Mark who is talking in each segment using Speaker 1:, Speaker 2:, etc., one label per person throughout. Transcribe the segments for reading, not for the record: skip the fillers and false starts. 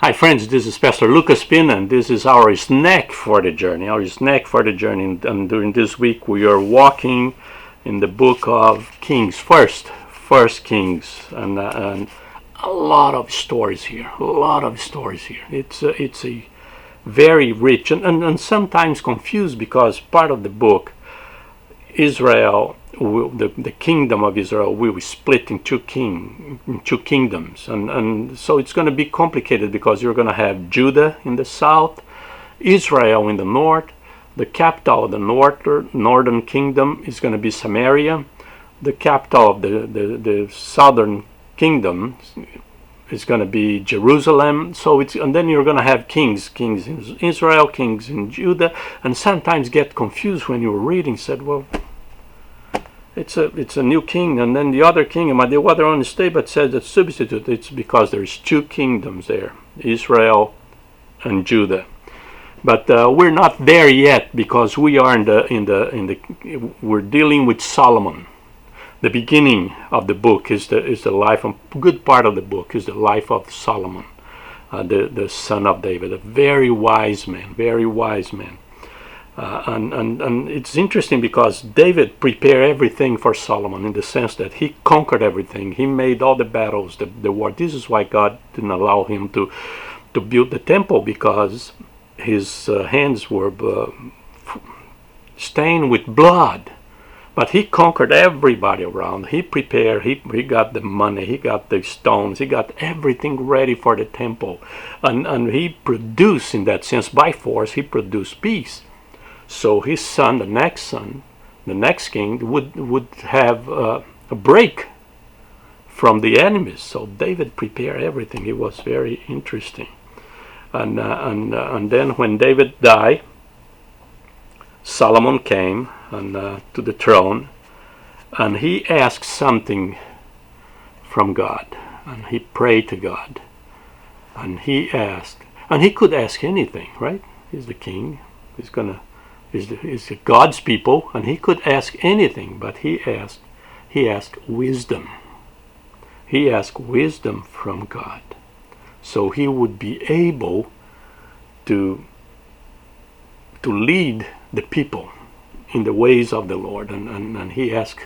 Speaker 1: Hi friends, this is Pastor Lucas Pin, and this is our snack for the journey. And during this week we are walking in the book of Kings, First Kings, and a lot of stories here. It's a very rich and sometimes confused, because part of the book, Israel, the kingdom of Israel, will be split in two kingdoms, and so it's going to be complicated, because you're going to have Judah in the south, Israel in the north. The capital of the northern kingdom is going to be Samaria. The capital of the southern kingdom is going to be Jerusalem. And then you're going to have kings in Israel, kings in Judah, and sometimes get confused when you're reading. Said, well, it's a new king, and then the other king, and the other one stay, but says that substitute. It's because there's two kingdoms there, Israel and Judah. But we're not there yet, because we are we're dealing with Solomon. The beginning of the book is the life, a good part of the book is the life of Solomon, the son of David, a very wise man. And it's interesting, because David prepared everything for Solomon, in the sense that he conquered everything. He made all the battles, the war. This is why God didn't allow him to build the temple, because his hands were stained with blood. But he conquered everybody around. He prepared, he got the money, he got the stones, he got everything ready for the temple. And he produced, in that sense, by force, he produced peace. So his son, the next king, would have a break from the enemies. So David prepared everything. It was very interesting. And then when David died, Solomon came to the throne, and he asked something from God, and he prayed to God, and he asked, and he could ask anything, right? He's the king. He's God's people, and he could ask anything, but he asked wisdom. He asked wisdom from God, so he would be able to lead the people in the ways of the Lord, and he asked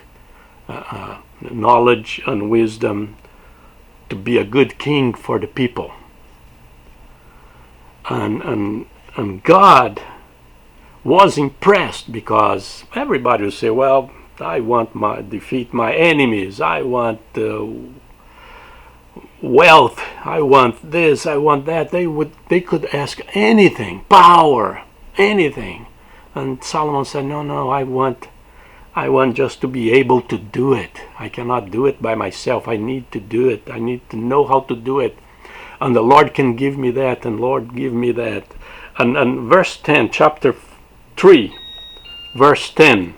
Speaker 1: knowledge and wisdom to be a good king for the people. And God was impressed, because everybody would say, well, I want defeat my enemies, I want wealth, I want this, I want that. They could ask anything, power, anything. And Solomon said, no, I want just to be able to do it. I cannot do it by myself. I need to do it. I need to know how to do it. And the Lord can give me that, and Lord, give me that. And verse 10, chapter 3, verse 10,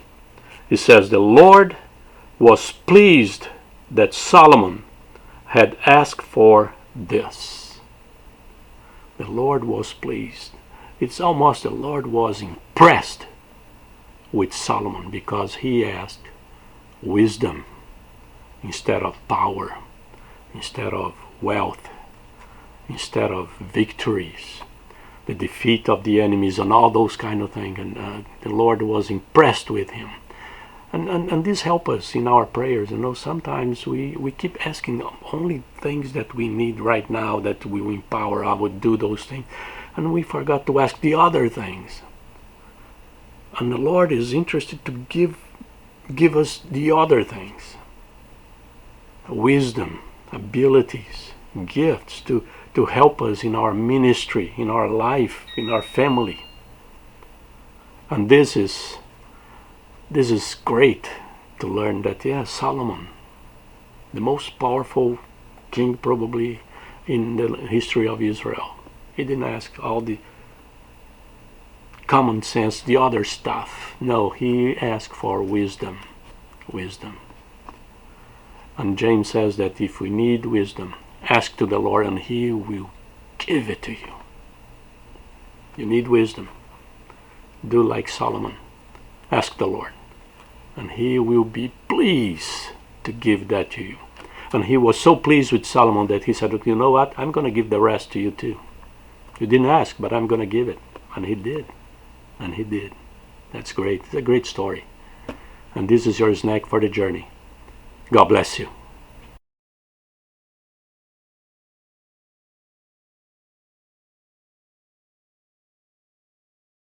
Speaker 1: it says, the Lord was pleased that Solomon had asked for this. The Lord was pleased. It's almost the Lord was impressed with Solomon, because he asked wisdom instead of power, instead of wealth, instead of victories, the defeat of the enemies, and all those kind of things. And the Lord was impressed with him. And this helps us in our prayers. Sometimes we keep asking only things that we need right now, that we will empower, I would do those things. And we forgot to ask the other things. And the Lord is interested to give us the other things. Wisdom, abilities, gifts to help us in our ministry, in our life, in our family. And this is great to learn that, Solomon, the most powerful king probably in the history of Israel, he didn't ask all the common sense, the other stuff. No, he asked for wisdom. And James says that if we need wisdom, ask to the Lord, and he will give it to you. You need wisdom. Do like Solomon. Ask the Lord, and he will be pleased to give that to you. And he was so pleased with Solomon that he said, you know what? I'm going to give the rest to you too. You didn't ask, but I'm going to give it. And he did. And he did. That's great. It's a great story. And this is your snack for the journey. God bless you.